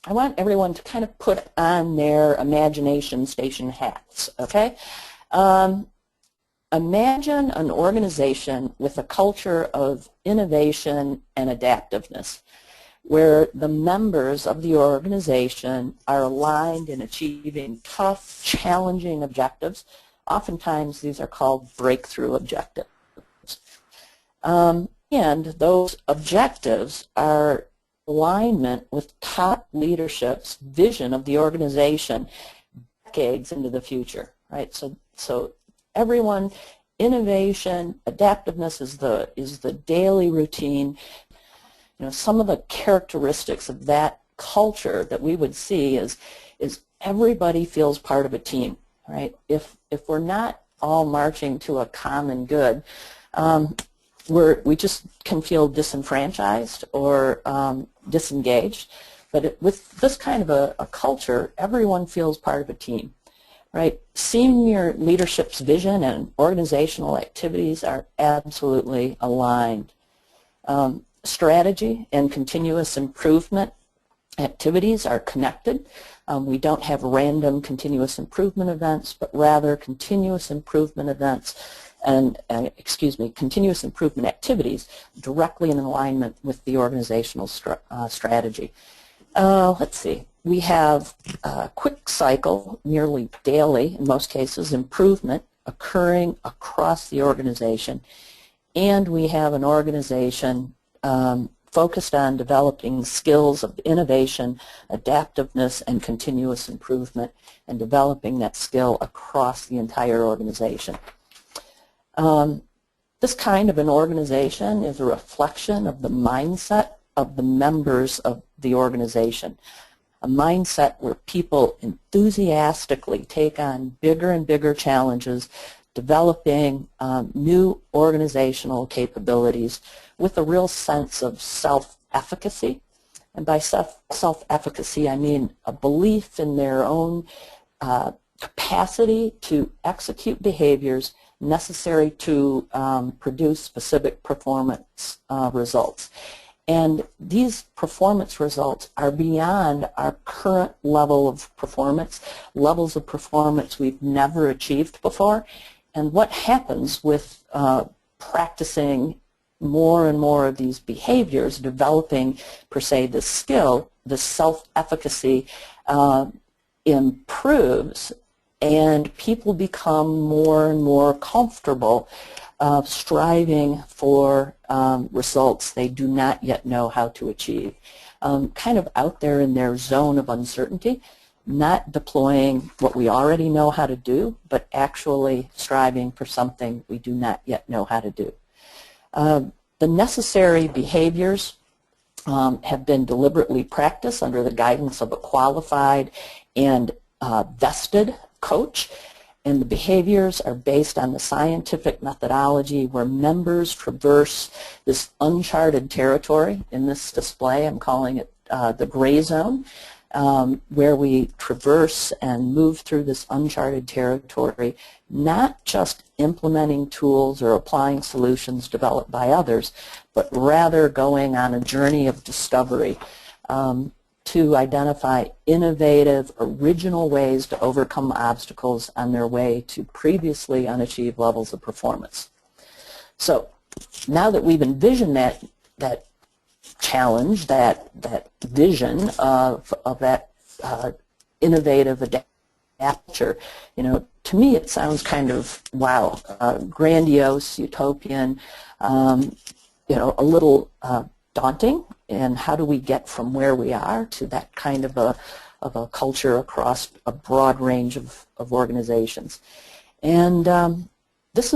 I want everyone to kind of put on their imagination station hats, okay? Imagine an organization with a culture of innovation and adaptiveness, where the members of the organization are aligned in achieving tough, challenging objectives. Oftentimes these are called breakthrough objectives. And those objectives are alignment with top leadership's vision of the organization decades into the future, right? So everyone, innovation, adaptiveness is the daily routine. You know, some of the characteristics of that culture that we would see is everybody feels part of a team, right? If we're not all marching to a common good, we just can feel disenfranchised or disengaged. But with this kind of a culture, everyone feels part of a team, right? Senior leadership's vision and organizational activities are absolutely aligned. Strategy and continuous improvement activities are connected. We don't have random continuous improvement events, but rather continuous improvement events and, continuous improvement activities directly in alignment with the organizational strategy. Let's see. We have a quick cycle, nearly daily, in most cases, improvement occurring across the organization. And we have an organization focused on developing skills of innovation, adaptiveness, and continuous improvement, and developing that skill across the entire organization. This kind of an organization is a reflection of the mindset of the members of the organization, a mindset where people enthusiastically take on bigger and bigger challenges, developing new organizational capabilities with a real sense of self-efficacy. And by self-efficacy, I mean a belief in their own capacity to execute behaviors necessary to produce specific performance results. And these performance results are beyond our current level of performance, levels of performance we've never achieved before. And what happens with practicing more and more of these behaviors, developing, per se, the skill, the self-efficacy improves, and people become more and more comfortable striving for results they do not yet know how to achieve. Kind of out there in their zone of uncertainty, not deploying what we already know how to do, but actually striving for something we do not yet know how to do. The necessary behaviors have been deliberately practiced under the guidance of a qualified and vested coach, and the behaviors are based on the scientific methodology where members traverse this uncharted territory. In this display, I'm calling it the gray zone, where we traverse and move through this uncharted territory, not just implementing tools or applying solutions developed by others, but rather going on a journey of discovery to identify innovative, original ways to overcome obstacles on their way to previously unachieved levels of performance. So now that we've envisioned that challenge, that vision of that innovative adapture, you know, to me it sounds kind of, wow, grandiose, utopian, you know, a little daunting. And how do we get from where we are to that kind of a culture across a broad range of organizations? And this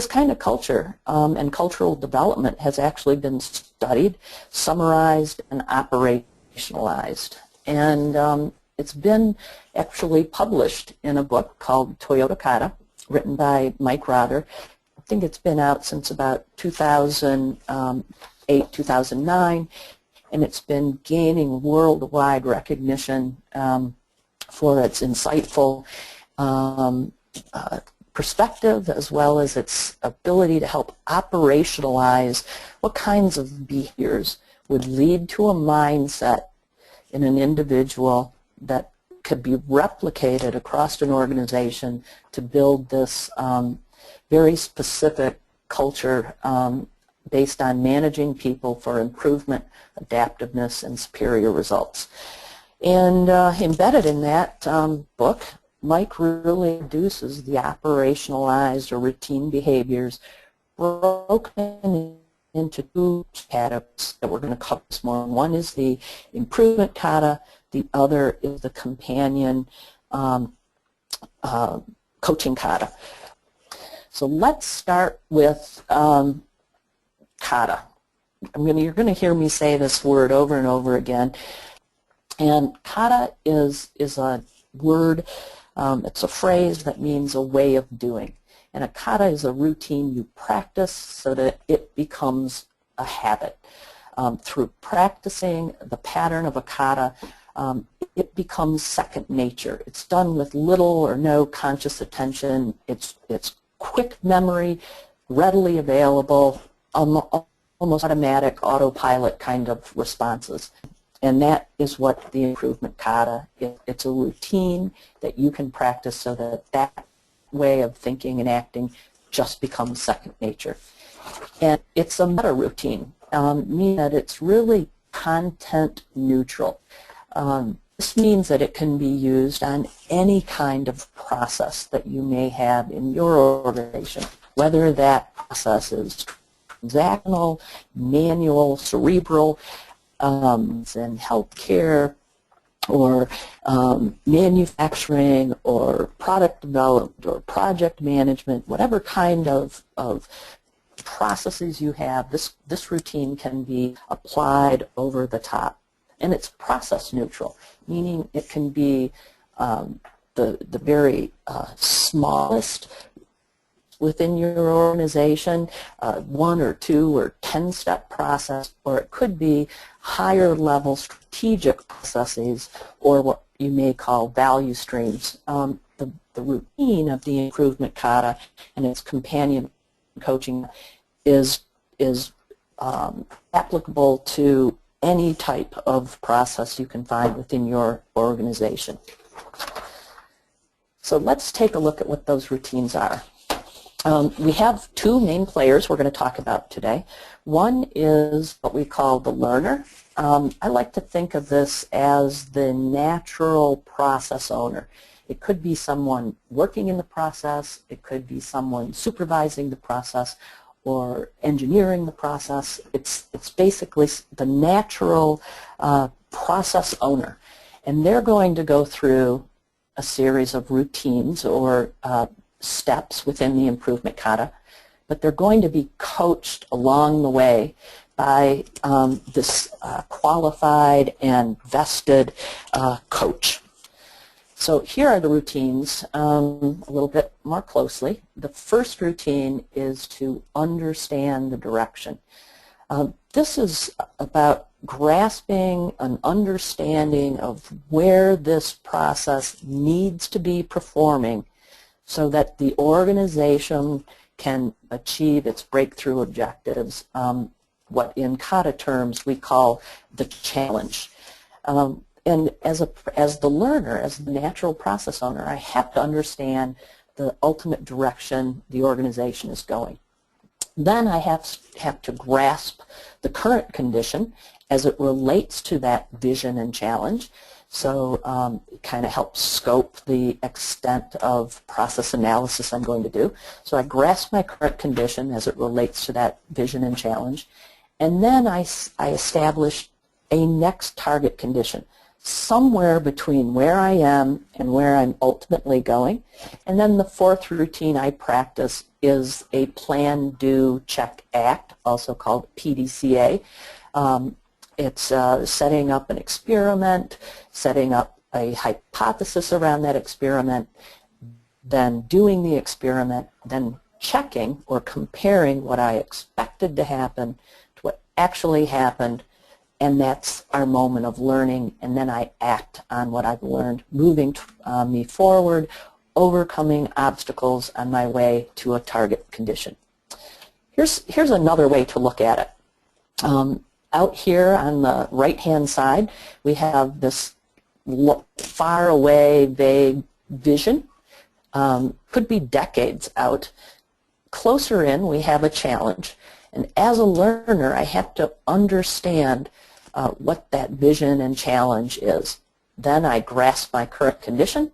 kind of culture and cultural development has actually been studied, summarized, and operationalized. And it's been actually published in a book called Kata, written by Mike Rotter. I think it's been out since about 2008, 2009, and it's been gaining worldwide recognition for its insightful perspective, as well as its ability to help operationalize what kinds of behaviors would lead to a mindset in an individual that could be replicated across an organization to build this very specific culture based on managing people for improvement, adaptiveness, and superior results. And embedded in that book, Mike really introduces the operationalized or routine behaviors broken into two categories that we're going to cover this morning. One is the improvement kata, the other is the companion coaching kata. So let's start with kata. You're going to hear me say this word over and over again. And kata is a word, it's a phrase that means a way of doing. And a kata is a routine you practice so that it becomes a habit. Through practicing the pattern of a kata, it becomes second nature. It's done with little or no conscious attention. It's quick memory, readily available, almost automatic, autopilot kind of responses. And that is what the improvement kata is. It's a routine that you can practice so that that way of thinking and acting just becomes second nature. And it's a meta routine, meaning that it's really content neutral. This means that it can be used on any kind of process that you may have in your organization, whether that process is transactional, manual, cerebral, in healthcare, or manufacturing, or product development, or project management, whatever kind of processes you have, this routine can be applied over the top. And it's process neutral, meaning it can be the very smallest within your organization, 1 or 2 or 10-step process, or it could be higher level strategic processes, or what you may call value streams. The routine of the improvement kata and its companion coaching is applicable to any type of process you can find within your organization. So let's take a look at what those routines are. We have 2 main players we're going to talk about today. One is what we call the learner. I like to think of this as the natural process owner. It could be someone working in the process, it could be someone supervising the process, or engineering the process. It's basically the natural process owner. And they're going to go through a series of routines or steps within the improvement kata, but they're going to be coached along the way by this qualified and vested coach. So here are the routines a little bit more closely. The first routine is to understand the direction. This is about grasping an understanding of where this process needs to be performing so that the organization can achieve its breakthrough objectives, what in kata terms we call the challenge. And as the learner, as the natural process owner, I have to understand the ultimate direction the organization is going. Then I have to grasp the current condition as it relates to that vision and challenge. So it kind of helps scope the extent of process analysis I'm going to do. So I grasp my current condition as it relates to that vision and challenge. And then I establish a next target condition, somewhere between where I am and where I'm ultimately going. And then the fourth routine I practice is a plan, do, check, act, also called PDCA. It's setting up an experiment, setting up a hypothesis around that experiment, then doing the experiment, then checking or comparing what I expected to happen to what actually happened, and that's our moment of learning, and then I act on what I've learned, moving me forward, overcoming obstacles on my way to a target condition. Here's another way to look at it. Out here on the right-hand side, we have this far away, vague vision. Could be decades out. Closer in, we have a challenge. And as a learner, I have to understand what that vision and challenge is. Then I grasp my current condition.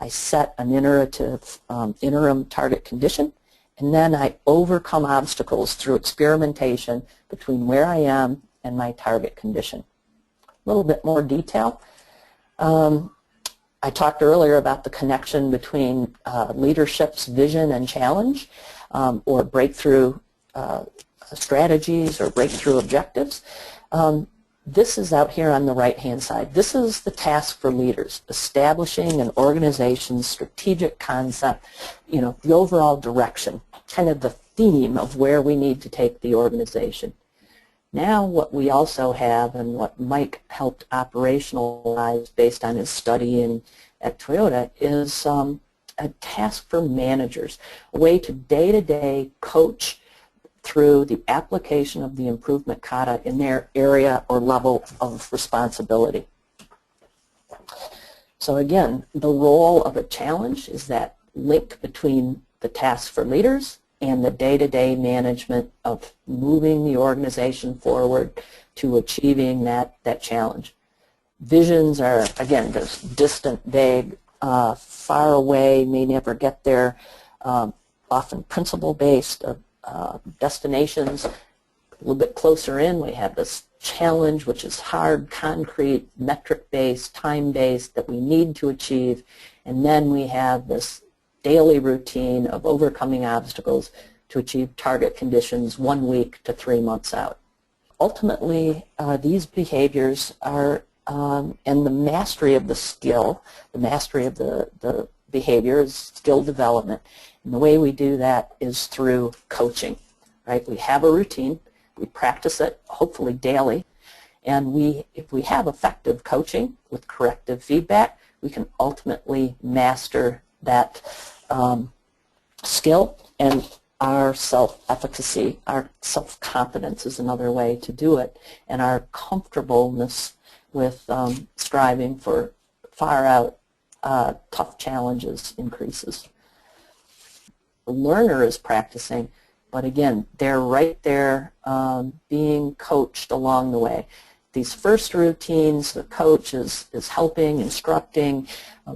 I set an interim target condition. And then I overcome obstacles through experimentation between where I am and my target condition. A little bit more detail. I talked earlier about the connection between leadership's vision and challenge, or breakthrough strategies or breakthrough objectives. This is out here on the right-hand side. This is the task for leaders, establishing an organization's strategic concept, the overall direction, kind of the theme of where we need to take the organization. Now what we also have, and what Mike helped operationalize based on his study at Toyota, is a task for managers, a way to day-to-day coach through the application of the improvement kata in their area or level of responsibility. So again, the role of a challenge is that link between the task for leaders and the day-to-day management of moving the organization forward to achieving that challenge. Visions are, again, just distant, vague, far away, may never get there, often principle-based, destinations. A little bit closer in, we have this challenge, which is hard, concrete, metric-based, time-based, that we need to achieve. And then we have this daily routine of overcoming obstacles to achieve target conditions 1 week to 3 months out. Ultimately, these behaviors are, and the mastery of the skill, the mastery of the behavior is skill development. And the way we do that is through coaching, right? We have a routine, we practice it, hopefully daily, and if we have effective coaching with corrective feedback, we can ultimately master that skill, and our self-efficacy, our self-confidence is another way to do it, and our comfortableness with striving for far out tough challenges increases. The learner is practicing, but again, they're right there being coached along the way. These first routines, the coach is helping, instructing,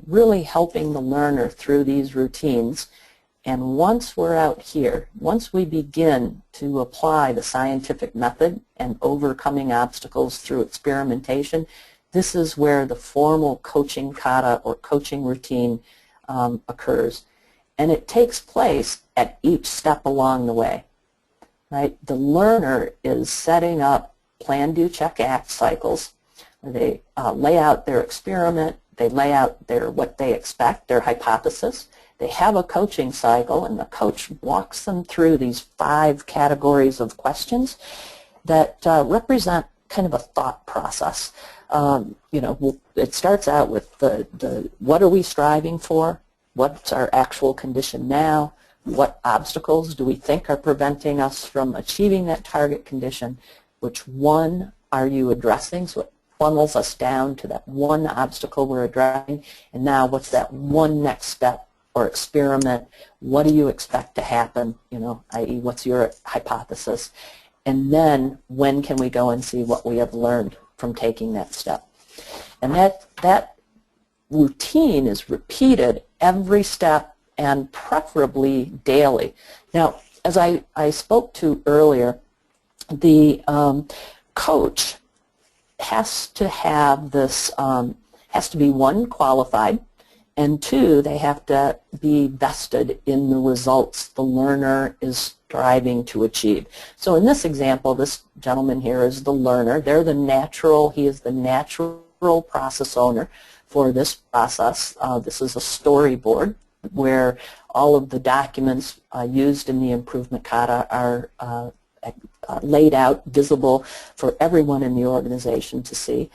really helping the learner through these routines. And once we're out here, once we begin to apply the scientific method and overcoming obstacles through experimentation, this is where the formal coaching kata or coaching routine occurs. And it takes place at each step along the way, right? The learner is setting up plan, do, check, act cycles. They lay out their experiment, they lay out what they expect, their hypothesis. They have a coaching cycle, and the coach walks them through these 5 categories of questions that represent kind of a thought process. It starts out with the what are we striving for? What's our actual condition now? What obstacles do we think are preventing us from achieving that target condition? Which one are you addressing? So it funnels us down to that one obstacle we're addressing. And now what's that one next step or experiment? What do you expect to happen? I.e., what's your hypothesis? And then when can we go and see what we have learned from taking that step? And that routine is repeated every step and preferably daily. Now, as I spoke to earlier, the coach has to have this, has to be 1, qualified, and 2, they have to be vested in the results the learner is striving to achieve. So in this example, this gentleman here is the learner. They're the natural, he is the natural process owner for this process. This is a storyboard where all of the documents used in the improvement kata are laid out, visible for everyone in the organization to see.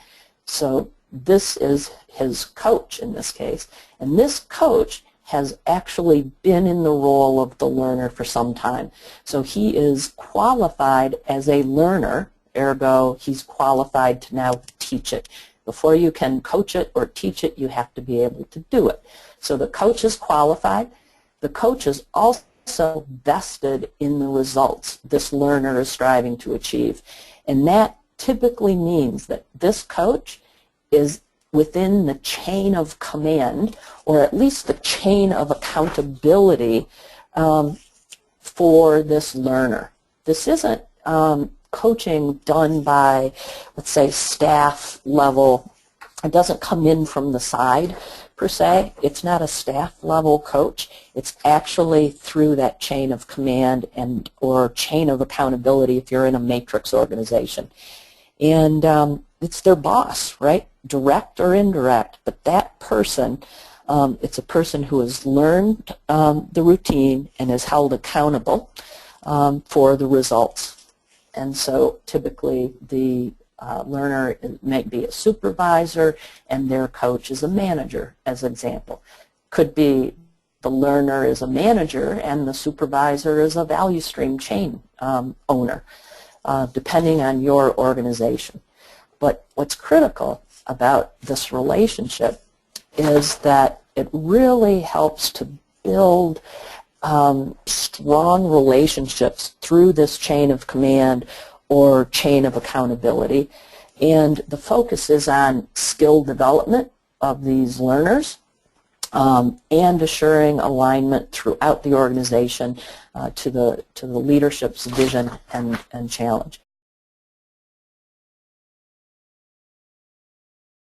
So this is his coach in this case, and this coach has actually been in the role of the learner for some time. So he is qualified as a learner, ergo he's qualified to now teach it. Before you can coach it or teach it, you have to be able to do it. So the coach is qualified. The coach is also vested in the results this learner is striving to achieve. And that typically means that this coach is within the chain of command, or at least the chain of accountability for this learner. This isn't coaching done by, let's say, staff level. It doesn't come in from the side, per se. It's not a staff level coach. It's actually through that chain of command and or chain of accountability if you're in a matrix organization. And it's their boss, right? Direct or indirect, but that person, it's a person who has learned the routine and is held accountable for the results. And so typically the learner may be a supervisor and their coach is a manager, as an example. Could be the learner is a manager and the supervisor is a value stream chain owner, depending on your organization. But what's critical about this relationship is that it really helps to build strong relationships through this chain of command or chain of accountability. And the focus is on skill development of these learners and assuring alignment throughout the organization to the leadership's vision and challenge.